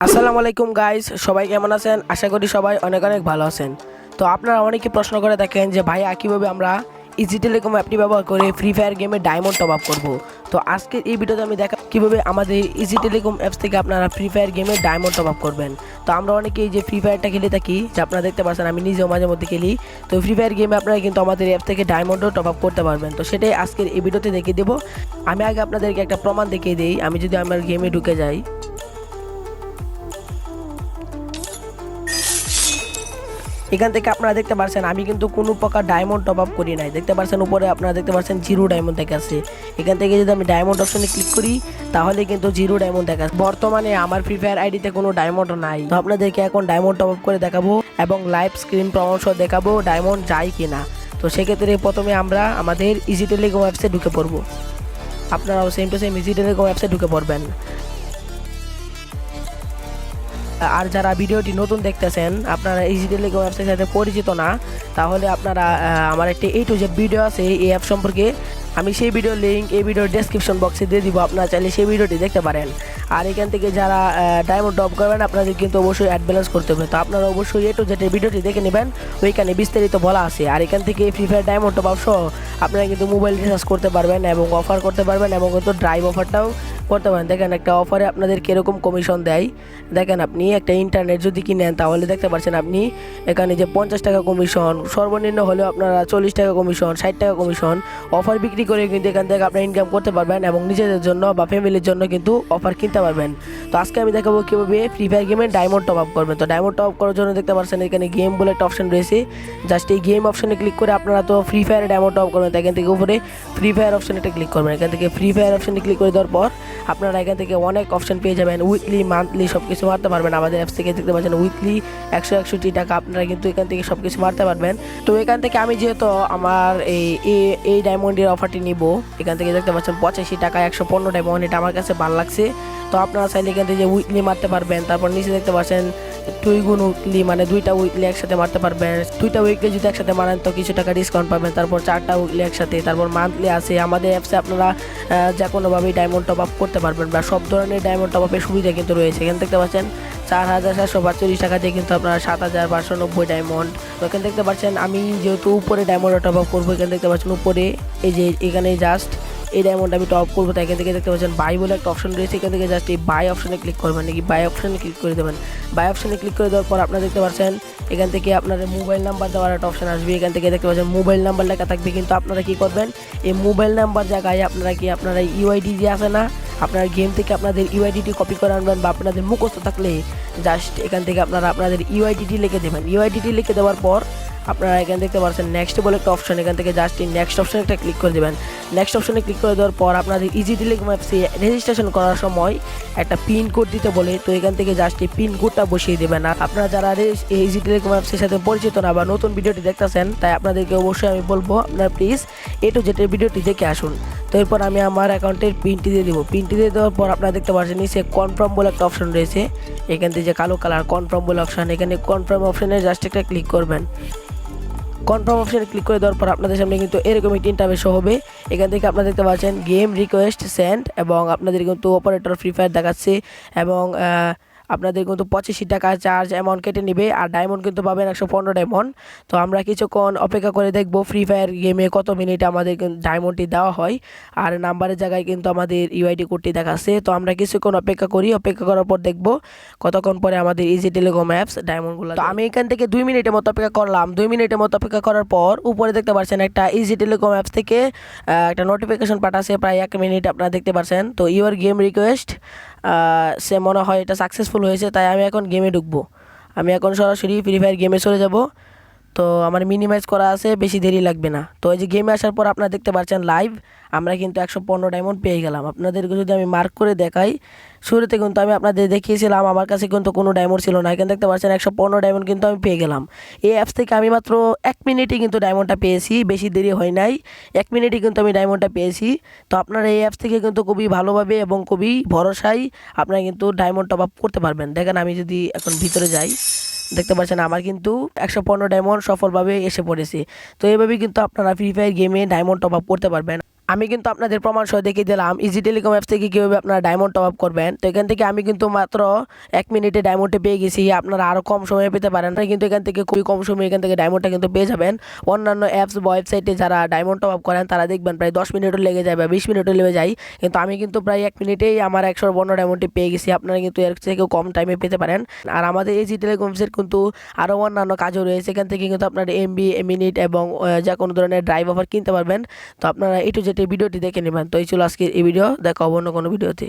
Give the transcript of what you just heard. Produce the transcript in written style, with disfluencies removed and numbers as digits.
আসসালামু আলাইকুম গাইস, সবাই কেমন আছেন? আশা করি সবাই অনেক অনেক ভালো আছেন। তো আপনারা অনেকে প্রশ্ন করে দেখেন যে ভাইয়া কীভাবে আমরা ইজি টেলিকম অ্যাপটি ব্যবহার করে ফ্রি ফায়ার গেমে ডায়মন্ড টপ আপ করবো। তো আজকের এই ভিডিওতে আমি দেখা কীভাবে আমাদের ইজি টেলিকম অ্যাপস থেকে আপনারা ফ্রি ফায়ার গেমে ডায়মন্ড টপ আপ করবেন। তো আমরা অনেকেই যে ফ্রি ফায়ারটা খেলে থাকি, যে আপনারা দেখতে পাচ্ছেন আমি নিজেও মাঝে মধ্যে খেলি। তো ফ্রি ফায়ার গেমে আপনারা কিন্তু আমাদের অ্যাপ থেকে ডায়মন্ডও টপ আপ করতে পারবেন। তো সেটাই আজকের এই ভিডিওতে দেখিয়ে দেবো। আমি আগে আপনাদেরকে একটা প্রমাণ দেখিয়ে দিই। আমি যদি আমার গেমে ঢুকে যাই, এখান থেকে আপনারা দেখতে পাচ্ছেন আমি কিন্তু কোনো প্রকার ডায়মন্ড টপ আপ করি নাই। দেখতে পাচ্ছেন উপরে আপনারা দেখতে পাচ্ছেন জিরো ডায়মন্ড দেখাচ্ছে। এখান থেকে যদি আমি ডায়মন্ড অপশনে ক্লিক করি তাহলে কিন্তু জিরো ডায়মন্ড দেখাচ্ছে। বর্তমানে আমার ফ্রি ফায়ার আইডিতে কোনো ডায়মন্ড নাই। তো আপনাদেরকে এখন ডায়মন্ড টপ আপ করে দেখাবো এবং লাইভ স্ক্রিন প্রমাণ সহ দেখাবো ডায়মন্ড যায় কিনা। তো সেক্ষেত্রে প্রথমে আমরা আমাদের ইজি টেলিকম অ্যাপসে ঢুকে পড়বো। আপনারাও same to same easy telecom অ্যাপসে ঢুকে পড়বেন। আর যারা ভিডিওটি নতুন দেখতেছেন, আপনারা ইজি টেলিকম অ্যাপসের সাথে পরিচিত না, তাহলে আপনারা আমার একটি A to Z ভিডিও আছে এই অ্যাপ সম্পর্কে। আমি সেই ভিডিওর লিঙ্ক এই ভিডিওর ডেসক্রিপশন বক্সে দিয়ে দিব, আপনারা চাইলে সেই ভিডিওটি দেখতে পারেন। আর এখান থেকে যারা ডায়মন্ড টপ করবেন আপনাদের কিন্তু অবশ্যই অ্যাড ব্যালেন্স করতে হবে। তো আপনারা অবশ্যই A to Z এর ভিডিওটি দেখে নেবেন, ওইখানে বিস্তারিত বলা আছে। আর এখান থেকে free fire diamond top up সহ আপনারা কিন্তু মোবাইল রিচার্জ করতে পারবেন এবং অফার করতে পারবেন এবং কিন্তু ড্রাইভ অফারটাও করতে পারেন। দেখেন একটা অফারে আপনাদের কীরকম কমিশন দেয়। দেখেন আপনি একটা ইন্টারনেট যদি কিনেন তাহলে দেখতে পাচ্ছেন আপনি এখানে যে 50 টাকা কমিশন, সর্বনিম্ন হলেও আপনারা 40 টাকা কমিশন, 60 টাকা কমিশন অফার বিক্রি করে কিন্তু এখান থেকে আপনারা ইনকাম করতে পারবেন এবং নিজেদের জন্য বা ফ্যামিলির জন্য কিন্তু অফার কিনতে পারবেন। তো আজকে আমি দেখাবো কীভাবে ফ্রি ফায়ার গেমে ডায়মন্ড টপ আপ করবেন। তো ডায়মন্ড টপ আপ করার জন্য দেখতে পাচ্ছেন এখানে গেম বলে একটা অপশন রয়েছে। জাস্ট এই গেম অপশনে ক্লিক করে আপনারা তো ফ্রি ফায়ারে ডায়মন্ড টপ করবেন। এখান থেকে উপরে ফ্রি ফায়ার অপশনে একটা ক্লিক করবেন। এখান থেকে ফ্রি ফায়ার অপশনে ক্লিক করে দেওয়ার পর আপনারা এখান থেকে অনেক অপশন পেয়ে যাবেন। উইকলি, মান্থলি সব কিছু মারতে পারবেন। আমাদের অ্যাপস থেকে দেখতে পাচ্ছেন উইকলি 161 টাকা আপনারা কিন্তু এখান থেকে সব কিছু মারতে পারবেন। তো এখান থেকে আমি যেহেতু আমার এই ডায়মন্ডের অফারটি নিব, এখান থেকে দেখতে পাচ্ছেন 85 টাকা 115 ডায়মন্ড, এটা আমার কাছে ভালো লাগছে। তো আপনারা চাইলে এখান থেকে উইকলি মারতে পারবেন। তারপর নিচে দেখতে পাচ্ছেন 2 গুণ উইকলি, মানে 2টা উইকলি একসাথে মারতে পারবেন। 2টা উইকলি যদি একসাথে মারেন তো কিছু টাকা ডিসকাউন্ট পাবেন। তারপর 4টা উইকলি একসাথে, তারপর মান্থলি আছে। আমাদের অ্যাপসে আপনারা যে কোনোভাবেই ডায়মন্ড টপ আপ করতে পারবেন বা সব ধরনের ডায়মন্ড টপ আপের সুবিধা কিন্তু রয়েছে। এখানে দেখতে পাচ্ছেন 4742 টাকা দিয়ে কিন্তু আপনারা 7590 ডায়মন্ড। তো এখানে দেখতে পাচ্ছেন আমি যেহেতু উপরে ডায়মন্ড টপ আপ করবো, এখানে দেখতে পাচ্ছেন উপরে এই যে এখানে জাস্ট এই ডায়মন্ড আমি টপ করবো। তাই এখান থেকে দেখতে পাচ্ছেন বাই বলে একটা অপশন রয়েছে। এখান থেকে জাস্ট এই বাই অপশনে ক্লিক করবেন, নাকি বাই অপশনে ক্লিক করে দেবেন। বাই অপশনে ক্লিক করে দেওয়ার পর আপনারা দেখতে পাচ্ছেন এখান থেকে আপনাদের মোবাইল নাম্বার দেওয়ার একটা অপশন আসবে। এখান থেকে দেখতে পাচ্ছেন মোবাইল নাম্বার লেখা থাকবে, কিন্তু আপনারা কি করবেন এই মোবাইল নাম্বার জায়গায় আপনারা ইউআইডি যে আছে না, আপনার গেম থেকে আপনাদের ইউআইডিটি কপি করে আনবেন বা আপনাদের মুখস্থ থাকলে জাস্ট এখান থেকে আপনারা আপনাদের ইউআইডিটি লিখে দেবেন। ইউআইডিটি লিখে দেওয়ার পর আপনারা এখানে দেখতে পাচ্ছেন নেক্সট বলে একটা অপশন, এখান থেকে জাস্ট এই নেক্সট অপশনে একটা ক্লিক করে দেবেন। নেক্সট অপশনে ক্লিক করে দেওয়ার পর আপনাদের ইজি টেলিকম অ্যাপসে রেজিস্ট্রেশন করার সময় একটা পিন কোড দিতে বলে, তো এখান থেকে জাস্ট এই পিন কোডটা বসিয়ে দেবেন। আর আপনারা যারা ইজি টেলিকম অ্যাপসের সাথে পরিচিত না বা নতুন ভিডিওটি দেখতেছেন, তাই আপনাদেরকে অবশ্যই আমি বলবো আপনারা প্লিজ A to Z এর ভিডিওটি দেখে আসুন। তো এরপর আমি আমার অ্যাকাউন্টের পিনটি দিয়ে দেবো। পিনটি দিয়ে দেওয়ার পর আপনারা দেখতে পাচ্ছেন নিচে কনফার্ম বলে একটা অপশন রয়েছে। এখান থেকে যে কালো কালার কনফার্ম বলে অপশন, এখানে কনফার্ম অপশনে জাস্ট একটা ক্লিক করবেন। কনফার্ম অপশনে ক্লিক করে দেওয়ার পর আপনাদের সামনে কিন্তু এরকম একটি ইন্টারফেস হবে। এখান থেকে আপনারা দেখতে পাচ্ছেন গেম রিকোয়েস্ট সেন্ড এবং আপনাদের কিন্তু অপারেটর ফ্রি ফায়ার দেখাচ্ছে এবং আপনাদের কিন্তু 85 টাকা চার্জ অ্যামাউন্ট কেটে নেবে। আর ডায়মন্ড কিন্তু পাবেন 115 ডায়মন্ড। তো আমরা কিছুক্ষণ অপেক্ষা করে দেখব ফ্রি ফায়ার গেমে কত মিনিট আমাদের ডায়মন্ডটি দেওয়া হয়। আর নাম্বারের জায়গায় কিন্তু আমাদের ইউআইডি কোডটি দেখাচ্ছে। তো আমরা কিছুক্ষণ অপেক্ষা করি, অপেক্ষা করার পর দেখব কতক্ষণ পরে আমাদের ইজি টেলিকম অ্যাপস ডায়মন্ডগুলো। তো আমি এখান থেকে 2 মিনিটের মতো অপেক্ষা করলাম। 2 মিনিটের মতো অপেক্ষা করার পর উপরে দেখতে পাচ্ছেন একটা ইজি টেলিকম অ্যাপস থেকে একটা নোটিফিকেশন পাঠাচ্ছে প্রায় 1 মিনিট, আপনারা দেখতে পাচ্ছেন। তো ইউর গেম রিকোয়েস্ট সে মনে হয় এটা সাকসেসফুল হয়েছে, তাই আমি এখন গেমে ঢুকবো। আমি এখন সরাসরি ফ্রি ফায়ার গেমে চলে যাব। তো আমার মিনিমাইজ করা আছে, বেশি দেরি লাগবে না। তো এই যে গেমে আসার পর আপনারা দেখতে পাচ্ছেন লাইভ আমরা কিন্তু 115 ডায়মন্ড পেয়ে গেলাম। আপনাদেরকে যদি আমি মার্ক করে দেখাই, শুরুতে কিন্তু আমি আপনাদের দেখিয়েছিলাম আমার কাছে কিন্তু কোনো ডায়মন্ড ছিল না। এখানে দেখতে পাচ্ছেন 115 ডায়মন্ড কিন্তু আমি পেয়ে গেলাম। এই অ্যাপস থেকে আমি মাত্র 1 মিনিটে কিন্তু ডায়মন্ডটা পেয়েছি, বেশি দেরি হয় নাই। 1 মিনিটে কিন্তু আমি ডায়মন্ডটা পেয়েছি। তো আপনারা এই অ্যাপস থেকে কিন্তু খুবই ভালোভাবে এবং খুবই ভরসায় আপনারা কিন্তু ডায়মন্ড টপ আপ করতে পারবেন। দেখেন আমি যদি এখন ভিতরে যাই, দেখতে পাচ্ছেন আমার কিন্তু 115 ডায়মন্ড সফলভাবে এসে পড়েছে। তো এইভাবেই কিন্তু আপনারা ফ্রি ফায়ার গেমে ডায়মন্ড টপ আপ করতে পারবেন। আমি কিন্তু আপনাদের প্রমাণ সহ দেখিয়ে দিলাম ইজি টেলিকম অ্যাপস থেকে কীভাবে আপনারা ডায়মন্ড টপ আপ করবেন। তো এখান থেকে আমি কিন্তু মাত্র 1 মিনিটে ডায়মন্ডে পেয়ে গেছি। আপনারা আরও কম সময়ে পেতে পারেন, কিন্তু এখান থেকে খুবই কম সময়ে এখান থেকে ডায়মন্ডটা কিন্তু পেয়ে যাবেন। অন্যান্য অ্যাপস বা ওয়েবসাইটে যারা ডায়মন্ড টপ আপ করেন তারা দেখবেন প্রায় 10 মিনিটও লেগে যায় বা 20 মিনিটও লেগে যায়, কিন্তু আমি কিন্তু প্রায় 1 মিনিটেই আমার 152 ডায়মন্ডটি পেয়ে গেছি। আপনারা কিন্তু এর থেকেও কম টাইমে পেতে পারেন। আর আমাদের ইজি টেলিকমসের কিন্তু আরও অন্যান্য কাজও রয়েছে। এখান থেকে কিন্তু আপনার এমবি, মিনিট এবং যে কোনো ধরনের ড্রাইভ অফার কিনতে পারবেন। তো আপনারা A to Z ভিডিওটি দেখে নেবেন। তো এই ছিল আজকের এই ভিডিও, দেখা হবে অন্য কোনো ভিডিওতে।